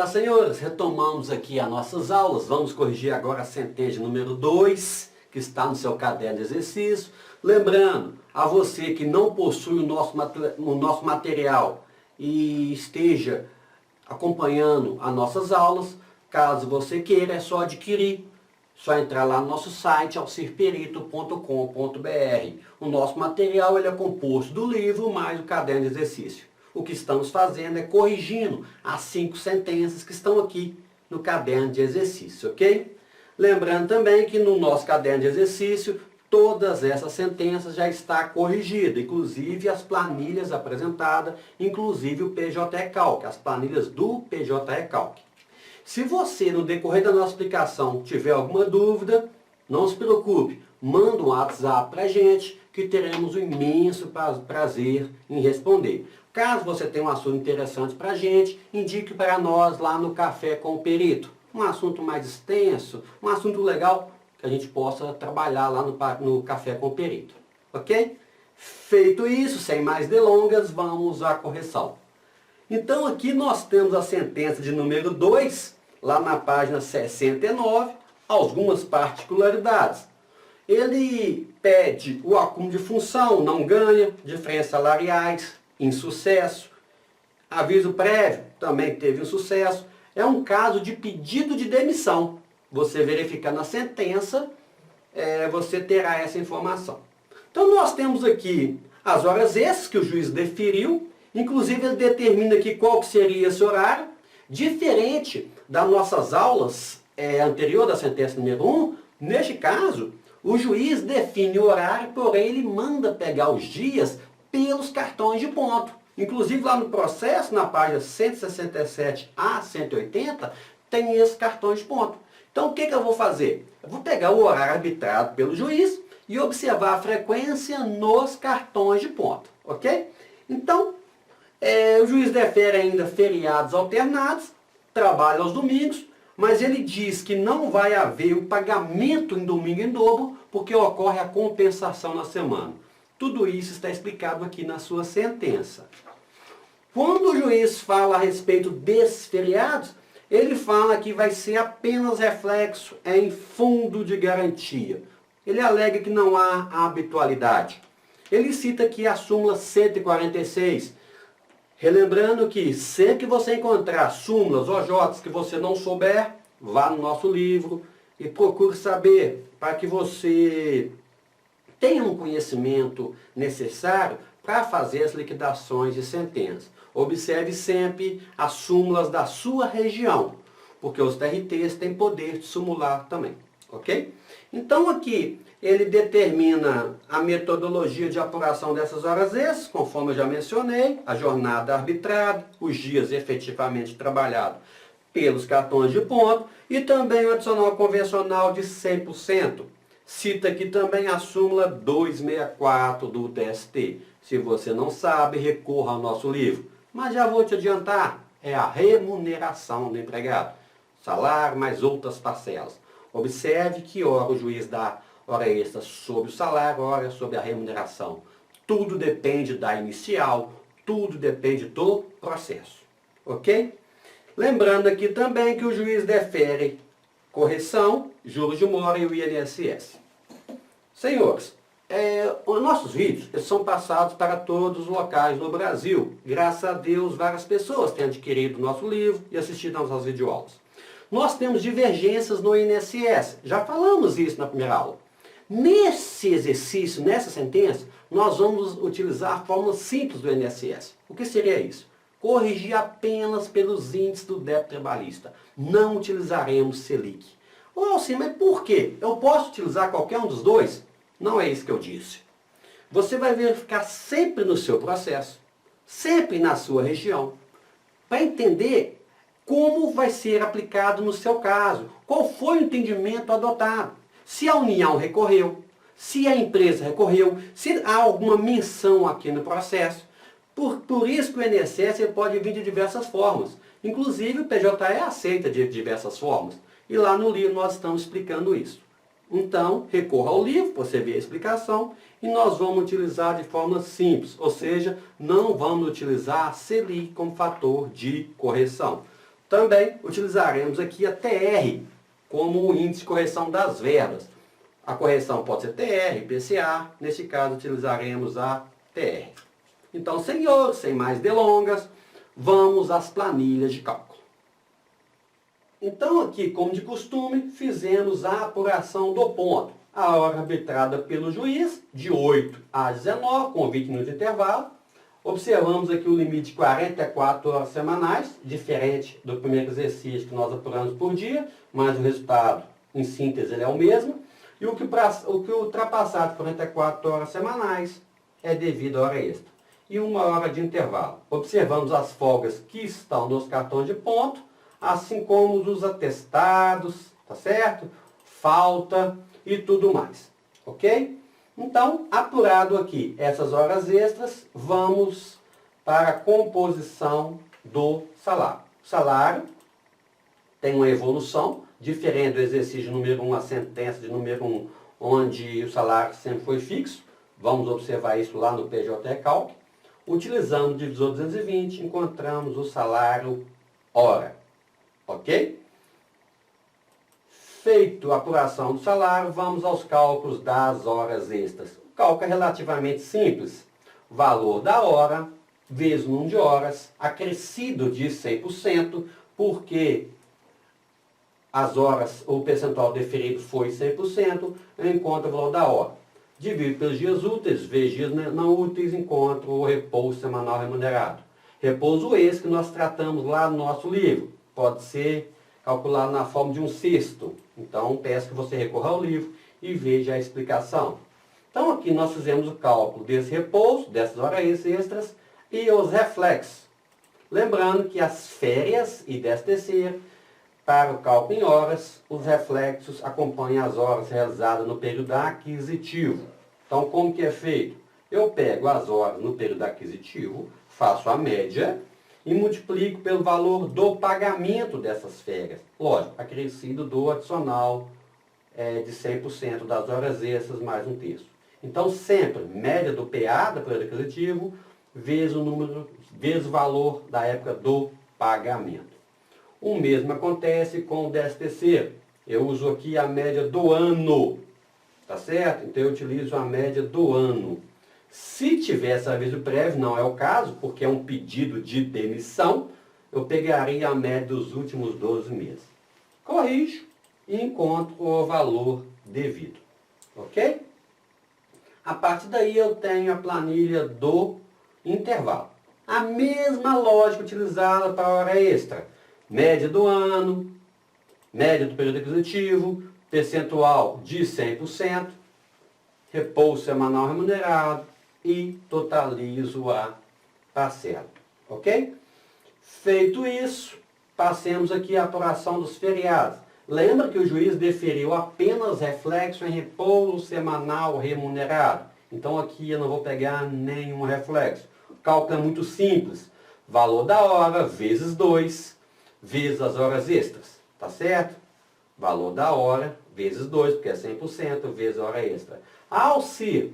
Fala, senhores, retomamos aqui as nossas aulas. Vamos corrigir agora a sentença número 2, que está no seu caderno de exercício. Lembrando a você que não possui o nosso material e esteja acompanhando as nossas aulas, caso você queira, é só adquirir. Só entrar lá no nosso site, alcirperito.com.br. O nosso material ele é composto do livro mais o caderno de exercício. O que estamos fazendo é corrigindo as 5 sentenças que estão aqui no caderno de exercício, ok? Lembrando também que no nosso caderno de exercício, todas essas sentenças já estão corrigidas, inclusive as planilhas apresentadas, inclusive o PJE-Calc, as planilhas do PJE-Calc. Se você, no decorrer da nossa explicação, tiver alguma dúvida, não se preocupe, manda um WhatsApp para a gente, que teremos um imenso prazer em responder. Caso você tenha um assunto interessante para a gente, indique para nós lá no Café com o Perito. Um assunto mais extenso, um assunto legal, que a gente possa trabalhar lá no Café com o Perito. Ok? Feito isso, sem mais delongas, vamos à correção. Então aqui nós temos a sentença de número 2, lá na página 69, algumas particularidades. Ele pede o acúmulo de função, não ganha, diferenças salariais, insucesso. Aviso prévio, também teve insucesso. É um caso de pedido de demissão. Você verificar na sentença, você terá essa informação. Então nós temos aqui as horas extras que o juiz deferiu. Inclusive ele determina aqui qual que seria esse horário. Diferente das nossas aulas anterior da sentença número 1, neste caso, o juiz define o horário, porém ele manda pegar os dias pelos cartões de ponto. Inclusive lá no processo, na página 167 a 180, tem esses cartões de ponto. Então o que eu vou fazer? Eu vou pegar o horário arbitrado pelo juiz e observar a frequência nos cartões de ponto. Ok? Então, o juiz defere ainda feriados alternados, trabalha aos domingos, mas ele diz que não vai haver o pagamento em domingo em dobro, porque ocorre a compensação na semana. Tudo isso está explicado aqui na sua sentença. Quando o juiz fala a respeito desses feriados, ele fala que vai ser apenas reflexo em fundo de garantia. Ele alega que não há habitualidade. Ele cita aqui a súmula 146, relembrando que sempre que você encontrar súmulas ou jotas que você não souber, vá no nosso livro e procure saber para que você tenha um conhecimento necessário para fazer as liquidações de sentença. Observe sempre as súmulas da sua região, porque os TRTs têm poder de sumular também, ok? Então aqui ele determina a metodologia de apuração dessas horas extras, conforme eu já mencionei, a jornada arbitrada, os dias efetivamente trabalhados pelos cartões de ponto e também o adicional convencional de 100%. Cita aqui também a súmula 264 do TST. Se você não sabe, recorra ao nosso livro. Mas já vou te adiantar, é a remuneração do empregado. Salário mais outras parcelas. Observe que hora o juiz dá hora extra sobre o salário, hora sobre a remuneração. Tudo depende da inicial, tudo depende do processo. Ok? Lembrando aqui também que o juiz defere correção, juros de mora e o INSS. Senhores, os nossos vídeos eles são passados para todos os locais no Brasil. Graças a Deus, várias pessoas têm adquirido o nosso livro e assistido às nossas videoaulas. Nós temos divergências no INSS. Já falamos isso na primeira aula. Nesse exercício, nessa sentença, nós vamos utilizar a fórmula simples do INSS. O que seria isso? Corrigir apenas pelos índices do débito trabalhista. Não utilizaremos Selic. Ou sim, mas por quê? Eu posso utilizar qualquer um dos dois? Não é isso que eu disse. Você vai verificar sempre no seu processo, sempre na sua região, para entender como vai ser aplicado no seu caso. Qual foi o entendimento adotado? Se a União recorreu, se a empresa recorreu, se há alguma menção aqui no processo. Por isso que o INSS pode vir de diversas formas. Inclusive o PJE aceita de diversas formas. E lá no livro nós estamos explicando isso. Então, recorra ao livro, você vê a explicação, e nós vamos utilizar de forma simples, ou seja, não vamos utilizar a Selic como fator de correção. Também utilizaremos aqui a TR como o índice de correção das verbas. A correção pode ser TR, IPCA, neste caso utilizaremos a TR. Então, senhores, sem mais delongas, vamos às planilhas de cálculo. Então, aqui, como de costume, fizemos a apuração do ponto. A hora arbitrada pelo juiz, de 8 a 19, com 20 minutos de intervalo. Observamos aqui o limite de 44 horas semanais, diferente do primeiro exercício que nós apuramos por dia, mas o resultado, em síntese, ele é o mesmo. E o que ultrapassar de 44 horas semanais é devido à hora extra. E 1 hora de intervalo. Observamos as folgas que estão nos cartões de ponto, assim como os atestados, tá certo? Falta e tudo mais, ok? Então, apurado aqui essas horas extras, vamos para a composição do salário. O salário tem uma evolução, diferente do exercício número 1, a sentença de número 1, onde o salário sempre foi fixo. Vamos observar isso lá no PJ Calc. Utilizando o divisor 220, encontramos o salário hora, ok? Feito a apuração do salário, vamos aos cálculos das horas extras. O cálculo é relativamente simples. Valor da hora vezes o número de horas, acrescido de 100%, porque as horas, o percentual deferido foi 100%, eu encontro o valor da hora. Divido pelos dias úteis, vezes dias não úteis, encontro o repouso semanal remunerado. Repouso esse que nós tratamos lá no nosso livro. Pode ser calculado na forma de um cesto. Então, peço que você recorra ao livro e veja a explicação. Então, aqui nós fizemos o cálculo desse repouso, dessas horas extras e os reflexos. Lembrando que as férias e 13º, para o cálculo em horas, os reflexos acompanham as horas realizadas no período aquisitivo. Então, como que é feito? Eu pego as horas no período aquisitivo, faço a média e multiplico pelo valor do pagamento dessas férias. Lógico, acrescido do adicional de 100% das horas extras mais 1/3. Então, sempre, média do PA, do período aquisitivo, vezes o valor da época do pagamento. O mesmo acontece com o 13º. Eu uso aqui a média do ano, tá certo? Então eu utilizo a média do ano. Se tivesse aviso prévio, não é o caso, porque é um pedido de demissão, eu pegaria a média dos últimos 12 meses. Corrijo e encontro o valor devido, ok? A partir daí eu tenho a planilha do intervalo. A mesma lógica utilizada para a hora extra. Média do ano, média do período aquisitivo, percentual de 100%, repouso semanal remunerado e totalizo a parcela, ok? Feito isso, passemos aqui à apuração dos feriados. Lembra que o juiz deferiu apenas reflexo em repouso semanal remunerado. Então aqui eu não vou pegar nenhum reflexo. O cálculo é muito simples. Valor da hora vezes 2 vezes as horas extras, tá certo? Valor da hora vezes 2, porque é 100%, vezes a hora extra. Se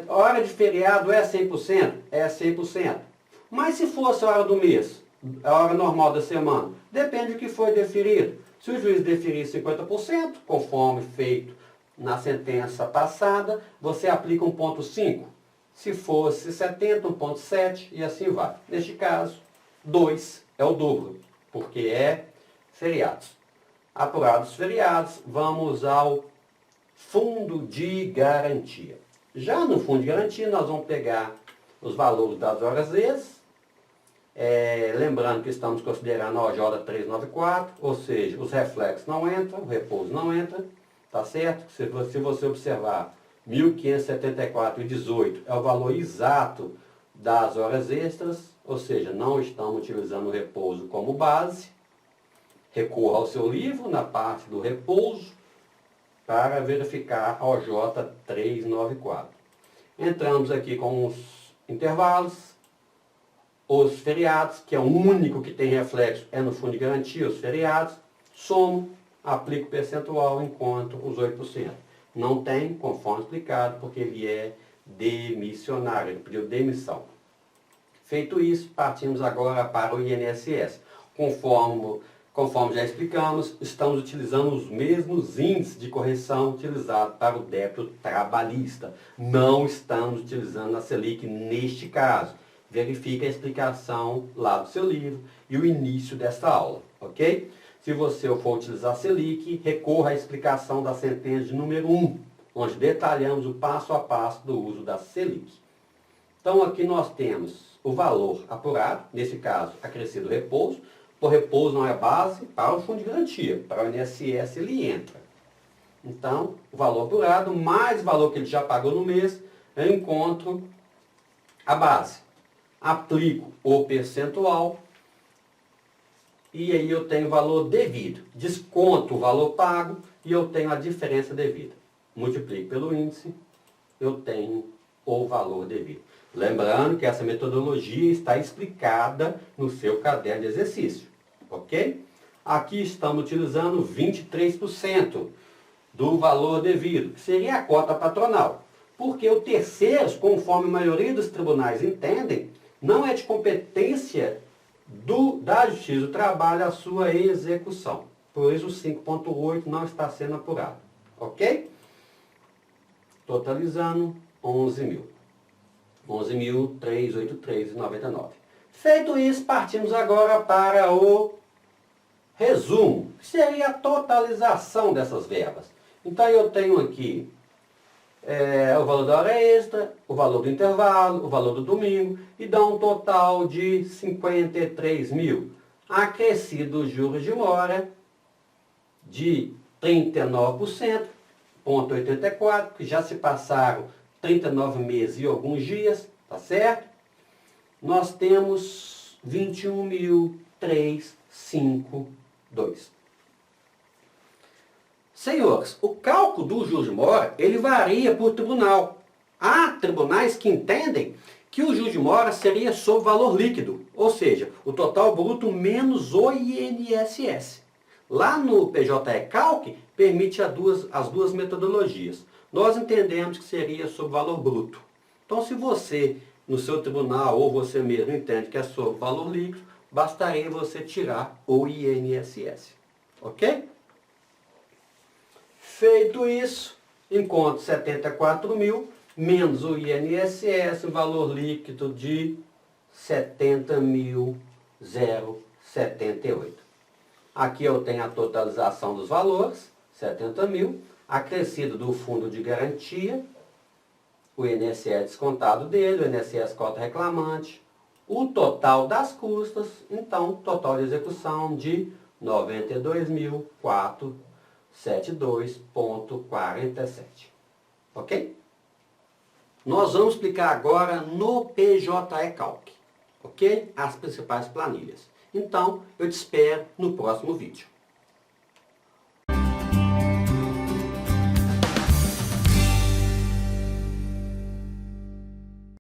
hora de feriado é 100%, é 100%. Mas se fosse a hora do mês, a hora normal da semana, depende do que foi deferido. Se o juiz deferir 50%, conforme feito na sentença passada, você aplica 1,5. Se fosse 70, 1,7 e assim vai. Neste caso, 2 é o dobro, porque é feriados. Apurados os feriados, vamos ao fundo de garantia. Já no fundo de garantia, nós vamos pegar os valores das horas extras, lembrando que estamos considerando a OJ 394, ou seja, os reflexos não entram, o repouso não entra, tá certo? Se você observar, 1.574,18 é o valor exato das horas extras, ou seja, não estamos utilizando o repouso como base. Recorra ao seu livro, na parte do repouso, para verificar a OJ 394. Entramos aqui com os intervalos, os feriados, que é o único que tem reflexo, é no fundo de garantia, os feriados. Somo, aplico o percentual, encontro os 8%. Não tem, conforme explicado, porque ele é demissionário, ele pediu demissão. Feito isso, partimos agora para o INSS. conforme já explicamos, estamos utilizando os mesmos índices de correção utilizados para o débito trabalhista. Não estamos utilizando a Selic neste caso. Verifique a explicação lá do seu livro e o início desta aula, ok? Se você for utilizar a Selic, recorra à explicação da sentença de número 1, onde detalhamos o passo a passo do uso da Selic. Então aqui nós temos o valor apurado, nesse caso acrescido repouso. Por repouso não é base para o fundo de garantia, para o INSS ele entra. Então, o valor apurado mais o valor que ele já pagou no mês, eu encontro a base. Aplico o percentual e aí eu tenho o valor devido. Desconto o valor pago e eu tenho a diferença devida. Multiplico pelo índice, eu tenho o valor devido. Lembrando que essa metodologia está explicada no seu caderno de exercício, ok? Aqui estamos utilizando 23% do valor devido, que seria a cota patronal. Porque o terceiros, conforme a maioria dos tribunais entendem, não é de competência da Justiça do Trabalho a sua execução. Por isso o 5,8 não está sendo apurado, ok? Totalizando 11 mil. 11.383,99. Feito isso, partimos agora para o resumo, que seria a totalização dessas verbas. Então eu tenho aqui o valor da hora extra, o valor do intervalo, o valor do domingo, e dá um total de 53 mil. Acrescido os juros de mora de 39,84%, que já se passaram 39 meses e alguns dias, tá certo? Nós temos 21.352. Senhores, o cálculo do juros de mora, ele varia por tribunal. Há tribunais que entendem que o juros de mora seria sobre valor líquido, ou seja, o total bruto menos o INSS. Lá no PJE-Calc, permite as duas metodologias. Nós entendemos que seria sobre valor bruto. Então, se você, no seu tribunal, ou você mesmo entende que é sobre valor líquido, bastaria você tirar o INSS. Ok? Feito isso, encontro 74 mil, menos o INSS, um valor líquido de 70.078. Aqui eu tenho a totalização dos valores, 70 mil, acrescido do fundo de garantia, o INSS descontado dele, o INSS cota reclamante, o total das custas, então, total de execução de 92.472,47. Ok? Nós vamos explicar agora no PJE-Calc, ok? As principais planilhas. Então, eu te espero no próximo vídeo.